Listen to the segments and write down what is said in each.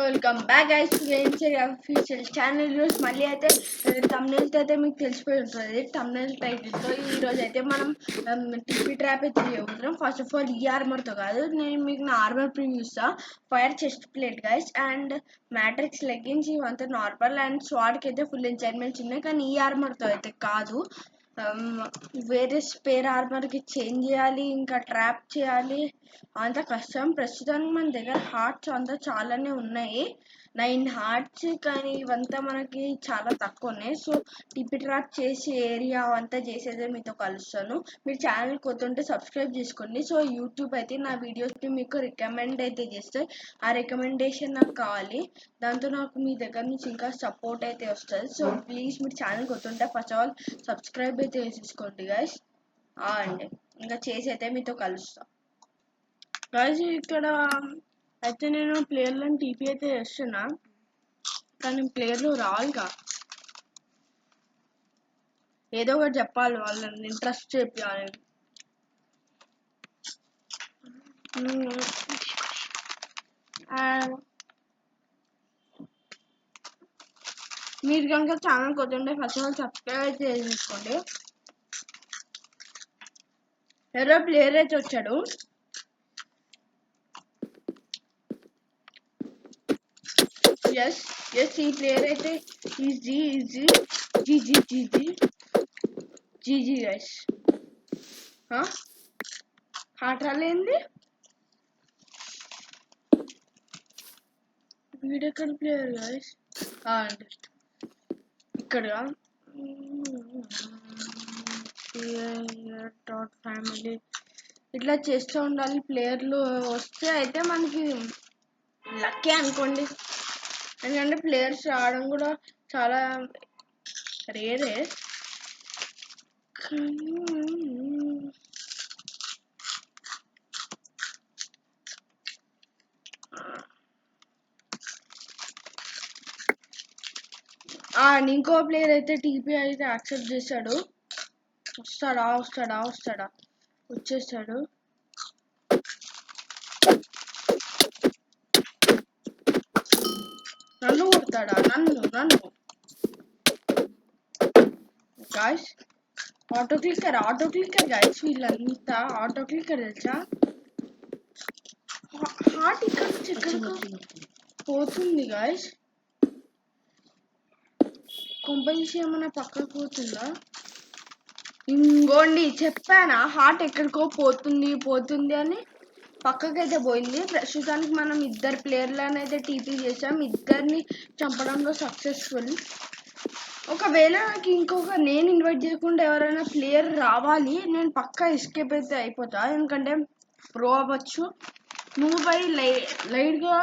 Welcome back guys to గేమ్చర్ official channel. ఈరోజు మళ్ళీ అయితే తమ్నెయిల్తో అయితే మీకు తెలిసిపోయి ఉంటుంది. తమ్నెయిల్ టైటిల్తో ఈరోజు అయితే మనం టిపీ ట్రాప్ అయితే చేయబోతున్నాం. ఫస్ట్ ఆఫ్ ఆల్ ఈ ఆర్మర్తో కాదు, నేను మీకు నా ఆర్మర్ ప్రివ్యూ ఇస్తా. Fire chest plate guys and matrix leggings ఇవంతా నార్మల్, అండ్ స్వాడ్కి అయితే ఫుల్ ఎంచైర్మెంట్స్ ఉన్నాయి. కానీ ఈ ఆర్మర్తో అయితే కాదు, వేరే స్పేర్ ఆర్మర్కి చేంజ్ చేయాలి, ఇంకా ట్రాప్ చేయాలి, అంత కష్టం. ప్రస్తుతానికి మన దగ్గర హార్ట్స్ అంతా చాలానే ఉన్నాయి, 9 హార్ట్స్. కానీ ఇవంతా మనకి చాలా తక్కువ ఉన్నాయి. సో టిపి ట్రాప్ చేసి ఏరియా అంతా చేసేదే మీతో కలుస్తాను. మీరు ఛానల్ కొత్త ఉంటే సబ్స్క్రైబ్ చేసుకోండి. సో యూట్యూబ్ అయితే నా వీడియోస్ని మీకు రికమెండ్ అయితే చేస్తే ఆ రికమెండేషన్ నాకు కావాలి. దాంతో నాకు మీ దగ్గర నుంచి ఇంకా సపోర్ట్ అయితే వస్తుంది. సో ప్లీజ్ మీరు ఛానల్ కొత్త ఉంటే ఫస్ట్ ఆఫ్ ఆల్ సబ్స్క్రైబ్ అయితే చేసుకోండి గైస్. అండి ఇంకా చేసి అయితే మీతో కలుస్తాను గైస్. ఇక్కడ అయితే నేను ప్లేయర్లను టీపీ అయితే చేస్తున్నా, కానీ ప్లేయర్లు రావాలిగా, ఏదో ఒకటి చెప్పాలి, వాళ్ళని ఇంట్రెస్ట్ చేయాలి. మీరు కనుక ఛానల్ కొత్త ఉంటే ఫస్ట్ ఆఫ్ ఆల్ సబ్స్క్రైబ్ అయితే చేసుకోండి. ఎవరో ప్లేయర్ అయితే వచ్చాడు. ఎస్ ఎస్ ఈ ప్లేయర్ అయితే ఈజీ జీజీ గైస్. హార్ట్ రాలేంది, వీడెక్కడ ప్లేయర్ గైస్. ఇక్కడ ఫ్యామిలీ ఇట్లా చేస్తూ ఉండాలి. ప్లేయర్లు వస్తే అయితే మనకి లక్కీ అనుకోండి, ఎందుకంటే ప్లేయర్స్ రావడం కూడా చాలా రేరే. ఇంకో ప్లేయర్ అయితే టీపీ అయితే యాక్సెప్ట్ చేశాడు. వస్తాడా వచ్చేస్తాడు. నన్ను కొడతాడా? నన్ను గాయస్, ఆటో క్లిక్కర్ గాయస్. వీళ్ళంతా ఆటో క్లిక్కర్ తెలుసా. హార్ట్ ఇక్కడ నుంచి ఎక్కడికి పోతుంది గాయస్. కొంపదీసి ఏమన్నా పక్కకు పోతుందా? ఇంకోండి చెప్పానా, హార్ట్ ఎక్కడికో పోతుంది అని. పక్కకైతే పోయింది. ప్రస్తుతానికి మనం ఇద్దరు ప్లేయర్లను అయితే టీపీ చేసాం, ఇద్దరిని చంపడంలో సక్సెస్ఫుల్. ఒకవేళ నాకు నేను ఇన్వైట్ చేయకుండా ఎవరైనా ప్లేయర్ రావాలి, నేను పక్కా ఎస్కేప్ అయితే అయిపోతా. ఎందుకంటే ప్రో అవ్వచ్చు, మూవ్ అయి లైట్గా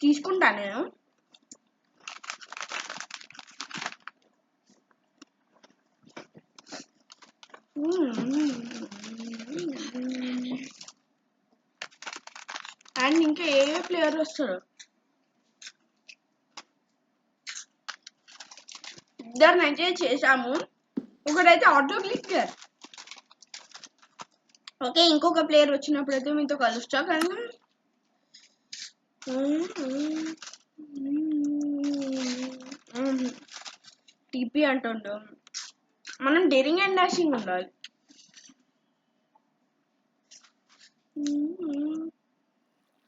తీసుకుంటా నేను. అండ్ ఇంకా ఏ ప్లేయర్ వస్తారు? ఇద్దరిని అయితే చేసాము, ఒకటైతే ఆటో క్లిక్కర్. ఓకే, ఇంకొక ప్లేయర్ వచ్చినప్పుడు అయితే మీతో కలుస్తా. కానీ టీపీ అంటుండు, మనం డేరింగ్ అండ్ డాషింగ్ ఉండాలి.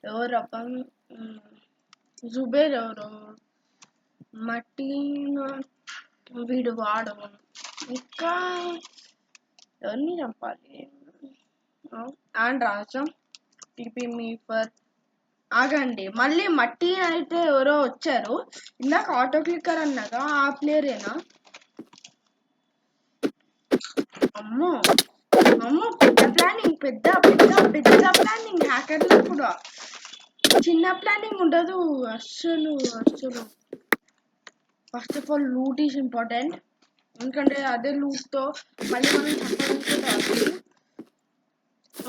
ఎవరు అప్ప జుబేర్ ఎవరు, మట్టి వీడు వాడు. ఇంకా ఎవరిని చంపాలి? అండ్ రాజం టీపీ మీ ఫర్. ఆగండి, మళ్ళీ మట్టి అయితే ఎవరో వచ్చారు. ఇందాక ఆటో క్లిక్కర్ అన్నాగా, ఆ ప్లేయరేనా? అమ్మో పెద్ద ప్లానింగ్. హ్యాకర్లు కూడా చిన్న ప్లానింగ్ ఉండదు అస్సలు. First of all loot is important, ఎందుకంటే అదే లూట్తో మళ్ళీ మనం చెప్పాలనుకుంటే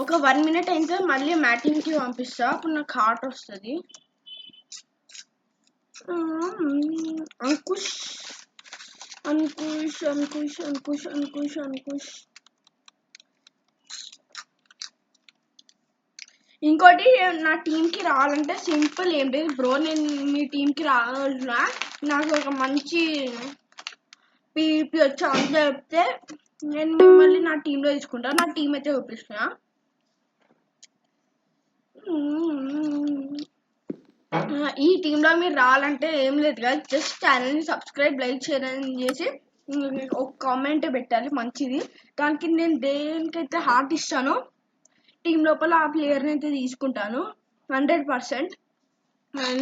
ఒక 1 minute అయితే మళ్ళీ మ్యాటింగ్కి పంపిస్తా. అప్పుడు నాకు హార్ట్ వస్తుంది. అంకుష్ ఇంకోటి నా టీంకి రావాలంటే సింపుల్, ఏం లేదు బ్రో, నేను మీ టీంకి రావాలన్నా నాకు ఒక మంచి పీపీ వచ్చి అని చెప్తే నేను మిమ్మల్ని నా టీంలో తీసుకుంటాను. నా టీం అయితే చూపిస్తున్నా. ఈ టీంలో మీరు రావాలంటే ఏం లేదు కదా, జస్ట్ ఛానల్ని సబ్స్క్రైబ్, లైక్, షేర్ అని చేసి ఒక కామెంట్ పెట్టాలి మంచిది. దానికి నేను దేనికైతే హార్ట్ ఇస్తానో టీం లోపల ఆ ప్లేయర్ని అయితే తీసుకుంటాను 100%.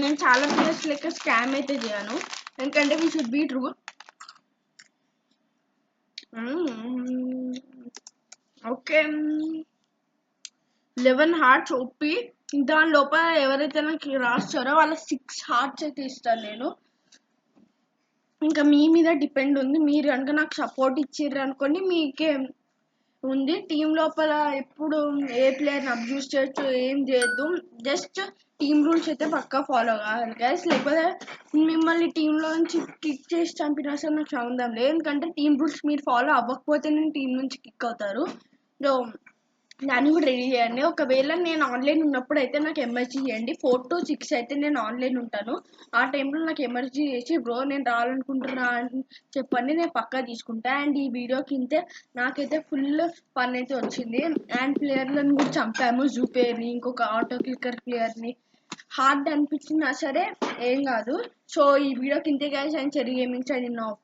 నేను చాలా ప్లేయర్స్ లెక్క స్కామ్ అయితే చేయను, ఎందుకంటే we should be true. Okay, 11 hearts ఒప్పి. దాని లోపల ఎవరైతే నాకు రాస్తారో వాళ్ళ 6 హార్ట్స్ అయితే ఇస్తాను నేను. ఇంకా మీ మీద డిపెండ్ ఉంది, మీరు కనుక నాకు సపోర్ట్ ఇచ్చిర్రు అనుకోండి మీకే ఉంది. టీం లోపల ఎప్పుడు ఏ ప్లేయర్ని అబ్యూస్ చేయొచ్చు, ఏం చేయొద్దు. జస్ట్ టీం రూల్స్ అయితే పక్కా ఫాలో కావాలి గైస్, లేకపోతే మిమ్మల్ని టీంలో నుంచి కిక్ చేసి చంపినా సరే నాకు సంబంధం లేదు, ఎందుకంటే టీం రూల్స్ మీరు ఫాలో అవ్వకపోతే నేను టీం నుంచి కిక్ అవుతారు. సో దాన్ని కూడా రెడీ చేయండి. ఒకవేళ నేను ఆన్లైన్ ఉన్నప్పుడు అయితే నాకు ఎమర్జీ చేయండి. 4 to 6 అయితే నేను ఆన్లైన్ ఉంటాను. ఆ టైంలో నాకు ఎమర్జీ చేసి బ్రో నేను రావాలనుకుంటున్నా అని చెప్పండి, నేను పక్కా తీసుకుంటా. అండ్ ఈ వీడియోకి ఇంతే, నాకైతే ఫుల్ ఫన్ అయితే వచ్చింది. అండ్ ప్లేయర్లను కూడా చంపాము, జూపేర్ని, ఇంకొక ఆటో క్లిక్కర్ ప్లేయర్ని. హార్డ్ అనిపించినా సరే ఏం కాదు. సో ఈ వీడియోకి ఇంతే guys, and cherry gaming signing off.